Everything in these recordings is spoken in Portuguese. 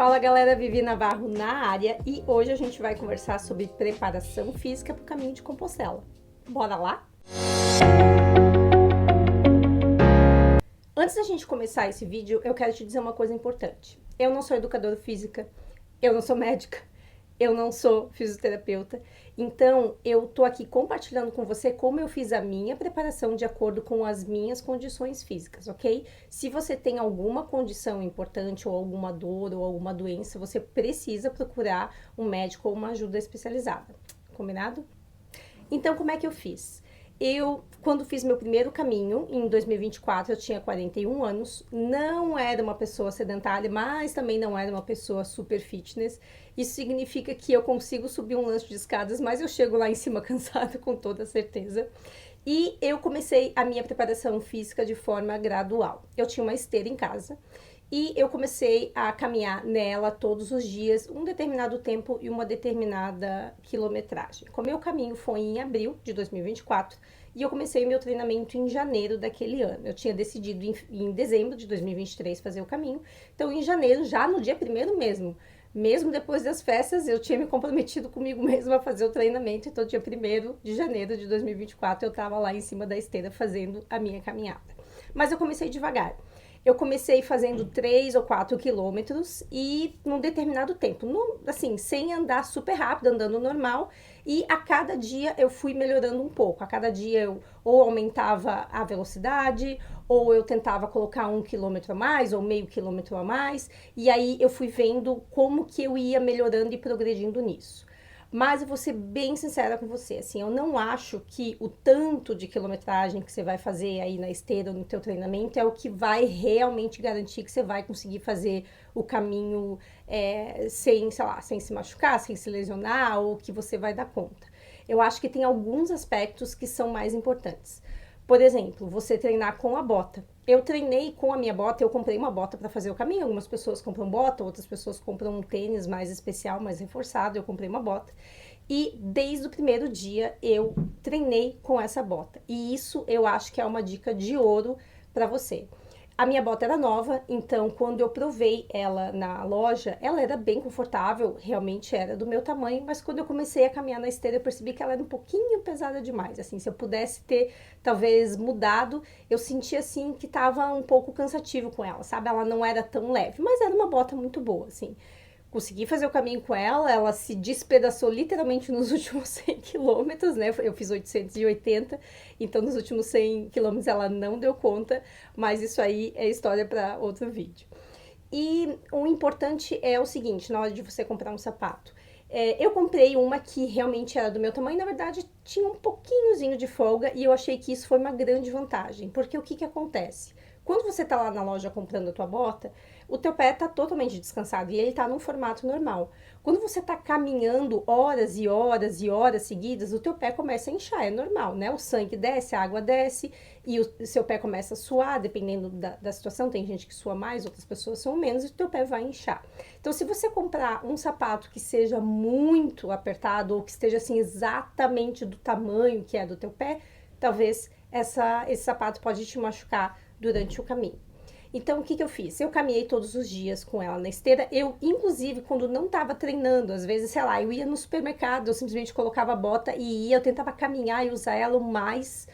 Fala galera, Vivi Navarro na área e hoje a gente vai conversar sobre preparação física para o caminho de Compostela. Bora lá? Antes da gente começar esse vídeo, eu quero te dizer uma coisa importante. Eu não sou educadora física, eu não sou médica, eu não sou fisioterapeuta, então eu tô aqui compartilhando com você como eu fiz a minha preparação de acordo com as minhas condições físicas, ok? Se você tem alguma condição importante ou alguma dor ou alguma doença, você precisa procurar um médico ou uma ajuda especializada, combinado? Então, como é que eu fiz? Quando fiz meu primeiro caminho, em 2024, eu tinha 41 anos, não era uma pessoa sedentária, mas também não era uma pessoa super fitness. Isso significa que eu consigo subir um lanche de escadas, mas eu chego lá em cima cansada, com toda certeza. E eu comecei a minha preparação física de forma gradual. Eu tinha uma esteira em casa e eu comecei a caminhar nela todos os dias, um determinado tempo e uma determinada quilometragem. O meu caminho foi em abril de 2024 e eu comecei o meu treinamento em janeiro daquele ano. Eu tinha decidido em dezembro de 2023 fazer o caminho, então em janeiro, já no dia 1º mesmo depois das festas, eu tinha me comprometido comigo mesma a fazer o treinamento, então dia 1º de janeiro de 2024 eu estava lá em cima da esteira fazendo a minha caminhada. Mas eu comecei devagar. Eu comecei fazendo 3 ou 4 quilômetros e num determinado tempo, assim, sem andar super rápido, andando normal, e a cada dia eu fui melhorando um pouco. A cada dia eu ou aumentava a velocidade, ou eu tentava colocar 1 quilômetro a mais, ou meio quilômetro a mais, e aí eu fui vendo como que eu ia melhorando e progredindo nisso. Mas eu vou ser bem sincera com você, assim, eu não acho que o tanto de quilometragem que você vai fazer aí na esteira ou no teu treinamento é o que vai realmente garantir que você vai conseguir fazer o caminho sem, sei lá, sem se machucar, sem se lesionar, ou que você vai dar conta. Eu acho que tem alguns aspectos que são mais importantes. Por exemplo, você treinar com a bota. Eu treinei com a minha bota, eu comprei uma bota para fazer o caminho. Algumas pessoas compram bota, outras pessoas compram um tênis mais especial, mais reforçado. Eu comprei uma bota. E desde o primeiro dia eu treinei com essa bota. E isso eu acho que é uma dica de ouro para você. A minha bota era nova, então quando eu provei ela na loja, ela era bem confortável, realmente era do meu tamanho, mas quando eu comecei a caminhar na esteira, eu percebi que ela era um pouquinho pesada demais, assim, se eu pudesse ter, talvez, mudado, eu sentia, assim, que tava um pouco cansativo com ela, sabe? Ela não era tão leve, mas era uma bota muito boa, assim. Consegui fazer o caminho com ela, ela se despedaçou literalmente nos últimos 100 quilômetros, né? Eu fiz 880, então nos últimos 100 quilômetros ela não deu conta, mas isso aí é história para outro vídeo. E o importante é o seguinte, na hora de você comprar um sapato. Eu comprei uma que realmente era do meu tamanho, na verdade tinha um pouquinhozinho de folga e eu achei que isso foi uma grande vantagem, porque o que que acontece? Quando você tá lá na loja comprando a tua bota, o teu pé tá totalmente descansado e ele tá num formato normal. Quando você tá caminhando horas e horas e horas seguidas, o teu pé começa a inchar, é normal, né? O sangue desce, a água desce e o seu pé começa a suar, dependendo da situação. Tem gente que sua mais, outras pessoas suam menos e o teu pé vai inchar. Então, se você comprar um sapato que seja muito apertado ou que esteja assim exatamente do tamanho que é do teu pé, talvez esse sapato pode te machucar durante o caminho. Então, o que que eu fiz? Eu caminhei todos os dias com ela na esteira. Eu, inclusive, quando não estava treinando, às vezes, sei lá, eu ia no supermercado, eu simplesmente colocava a bota e ia, eu tentava caminhar e usar ela o mais,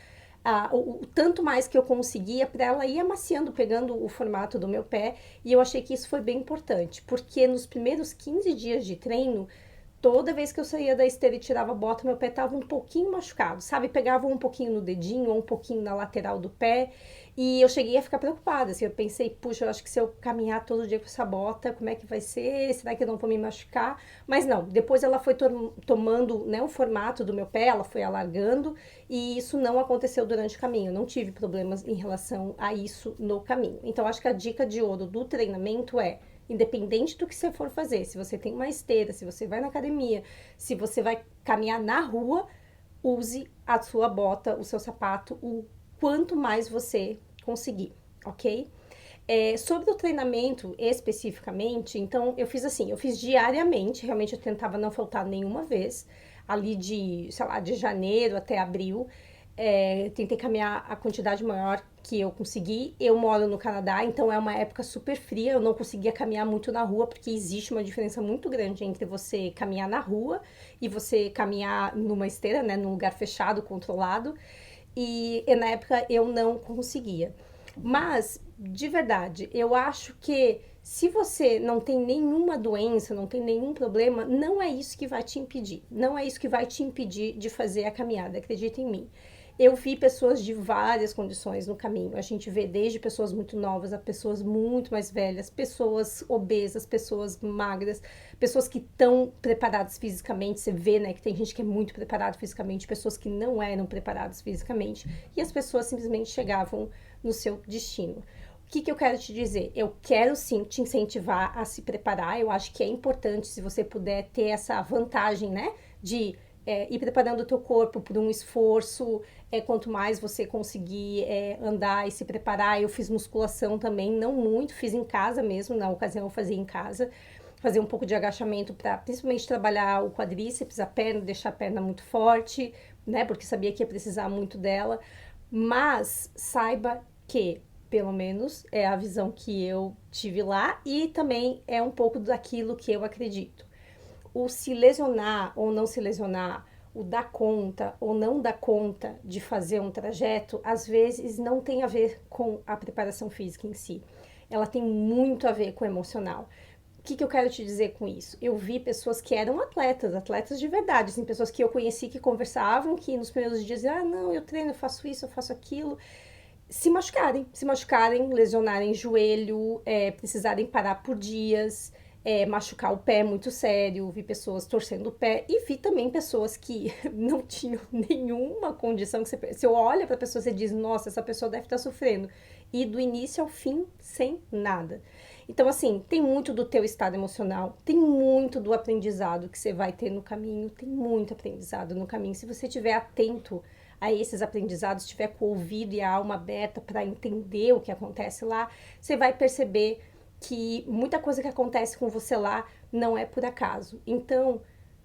o tanto mais que eu conseguia para ela ir amaciando, pegando o formato do meu pé. E eu achei que isso foi bem importante, porque nos primeiros 15 dias de treino, toda vez que eu saía da esteira e tirava a bota, meu pé tava um pouquinho machucado, sabe? Pegava um pouquinho no dedinho ou um pouquinho na lateral do pé. E eu cheguei a ficar preocupada, assim, eu pensei, puxa, eu acho que se eu caminhar todo dia com essa bota, como é que vai ser? Será que eu não vou me machucar? Mas não, depois ela foi tomando, né, o formato do meu pé, ela foi alargando, e isso não aconteceu durante o caminho. Eu não tive problemas em relação a isso no caminho. Então, acho que a dica de ouro do treinamento é: independente do que você for fazer, se você tem uma esteira, se você vai na academia, se você vai caminhar na rua, use a sua bota, o seu sapato, o quanto mais você conseguir, ok? Sobre o treinamento especificamente, então eu fiz assim, eu fiz diariamente, realmente eu tentava não faltar nenhuma vez, ali de, sei lá, de janeiro até abril. tentei caminhar a quantidade maior que eu consegui. Eu moro no Canadá, então é uma época super fria, eu não conseguia caminhar muito na rua, porque existe uma diferença muito grande entre você caminhar na rua e você caminhar numa esteira, né, num lugar fechado, controlado. E na época eu não conseguia. Mas, de verdade, eu acho que se você não tem nenhuma doença, não tem nenhum problema, não é isso que vai te impedir. Não é isso que vai te impedir de fazer a caminhada, acredita em mim. Eu vi pessoas de várias condições no caminho. A gente vê desde pessoas muito novas a pessoas muito mais velhas, pessoas obesas, pessoas magras, pessoas que estão preparadas fisicamente. Você vê, né, que tem gente que é muito preparada fisicamente, pessoas que não eram preparadas fisicamente, e as pessoas simplesmente chegavam no seu destino. O que eu quero te dizer? Eu quero sim te incentivar a se preparar. Eu acho que é importante, se você puder ter essa vantagem, né, de ir preparando o teu corpo por um esforço. Quanto mais você conseguir andar e se preparar. Eu fiz musculação também, não muito, fiz em casa mesmo, na ocasião eu fazia em casa. Fazer um pouco de agachamento para principalmente trabalhar o quadríceps, a perna, deixar a perna muito forte, né? Porque sabia que ia precisar muito dela. Mas saiba que, pelo menos, é a visão que eu tive lá e também é um pouco daquilo que eu acredito. O se lesionar ou não se lesionar, o dar conta ou não dar conta de fazer um trajeto, às vezes não tem a ver com a preparação física em si. Ela tem muito a ver com o emocional. O que eu quero te dizer com isso? Eu vi pessoas que eram atletas de verdade, assim, pessoas que eu conheci que conversavam, que nos primeiros dias diziam, não, eu treino, eu faço isso, eu faço aquilo, se machucarem, lesionarem joelho, precisarem parar por dias, machucar o pé muito sério, vi pessoas torcendo o pé e vi também pessoas que não tinham nenhuma condição, que você olha para a pessoa e diz, nossa, essa pessoa deve estar sofrendo, e do início ao fim, sem nada. Então, assim, tem muito do teu estado emocional, tem muito do aprendizado que você vai ter no caminho, tem muito aprendizado no caminho. Se você estiver atento a esses aprendizados, estiver com o ouvido e a alma aberta para entender o que acontece lá, você vai perceber que muita coisa que acontece com você lá não é por acaso. Então,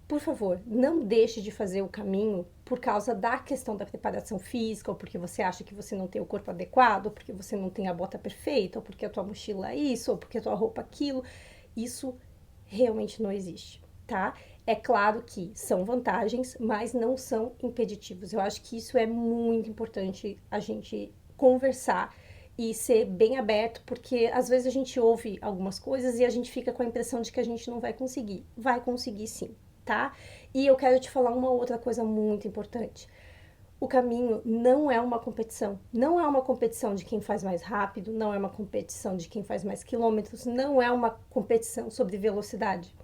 por favor, não deixe de fazer o caminho por causa da questão da preparação física, ou porque você acha que você não tem o corpo adequado, ou porque você não tem a bota perfeita, ou porque a tua mochila é isso, ou porque a tua roupa é aquilo. Isso realmente não existe, tá? É claro que são vantagens, mas não são impeditivos. Eu acho que isso é muito importante a gente conversar e ser bem aberto, porque às vezes a gente ouve algumas coisas e a gente fica com a impressão de que a gente não vai conseguir. Vai conseguir sim, tá? E eu quero te falar uma outra coisa muito importante. O caminho não é uma competição. Não é uma competição de quem faz mais rápido, não é uma competição de quem faz mais quilômetros, não é uma competição sobre velocidade.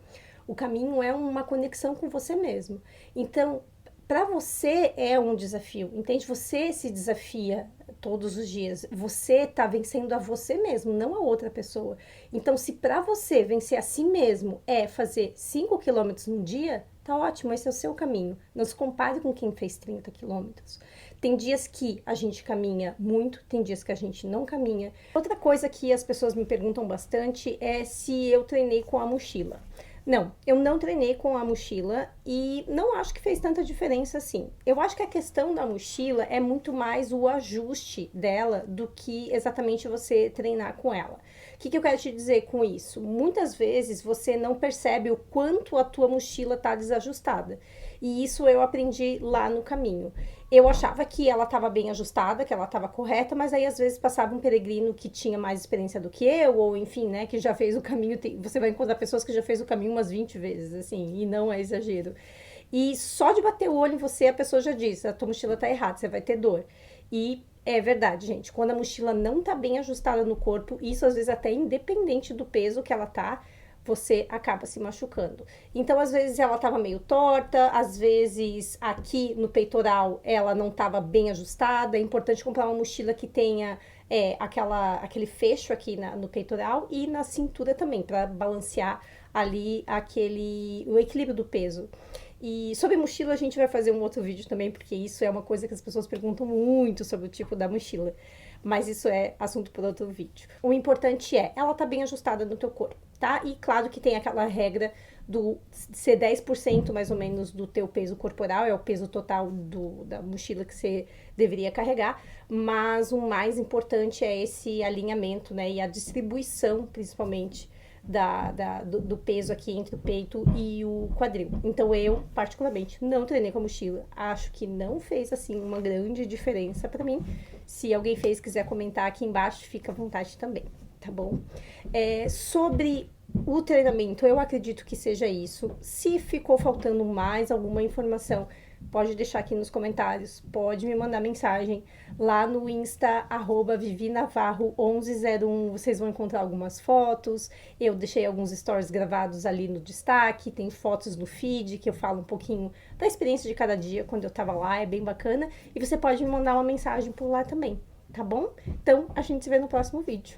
O caminho é uma conexão com você mesmo. Então, para você é um desafio, entende? Você se desafia todos os dias. Você está vencendo a você mesmo, não a outra pessoa. Então, se para você vencer a si mesmo é fazer 5 quilômetros no dia, tá ótimo, esse é o seu caminho. Não se compare com quem fez 30 quilômetros. Tem dias que a gente caminha muito, tem dias que a gente não caminha. Outra coisa que as pessoas me perguntam bastante é se eu treinei com a mochila. Não, eu não treinei com a mochila e não acho que fez tanta diferença assim. Eu acho que a questão da mochila é muito mais o ajuste dela do que exatamente você treinar com ela. O que eu quero te dizer com isso? Muitas vezes você não percebe o quanto a tua mochila está desajustada. E isso eu aprendi lá no caminho. Eu achava que ela estava bem ajustada, que ela estava correta, mas aí às vezes passava um peregrino que tinha mais experiência do que eu, ou enfim, né, que já fez o caminho. Você vai encontrar pessoas que já fez o caminho umas 20 vezes, assim, e não é exagero. E só de bater o olho em você, a pessoa já diz, a tua mochila tá errada, você vai ter dor. E é verdade, gente, quando a mochila não tá bem ajustada no corpo, isso às vezes até independente do peso que ela tá, você acaba se machucando. Então, às vezes ela estava meio torta, às vezes aqui no peitoral ela não estava bem ajustada. É importante comprar uma mochila que tenha aquele fecho aqui no peitoral e na cintura também, para balancear ali o equilíbrio do peso. E sobre mochila a gente vai fazer um outro vídeo também, porque isso é uma coisa que as pessoas perguntam muito sobre o tipo da mochila. Mas isso é assunto para outro vídeo. O importante ela tá bem ajustada no teu corpo. tá? E claro que tem aquela regra do ser 10% mais ou menos do teu peso corporal, é o peso total da mochila que você deveria carregar, mas o mais importante é esse alinhamento, né, e a distribuição, principalmente, do peso aqui entre o peito e o quadril. Então eu, particularmente, não treinei com a mochila. Acho que não fez, assim, uma grande diferença pra mim. Se alguém fez, quiser comentar aqui embaixo, fica à vontade também, tá bom? Sobre o treinamento, eu acredito que seja isso. Se ficou faltando mais alguma informação, pode deixar aqui nos comentários, pode me mandar mensagem lá no Insta, @vivinavarro1101, vocês vão encontrar algumas fotos, eu deixei alguns stories gravados ali no destaque, tem fotos no feed que eu falo um pouquinho da experiência de cada dia quando eu tava lá, é bem bacana, e você pode me mandar uma mensagem por lá também, tá bom? Então, a gente se vê no próximo vídeo.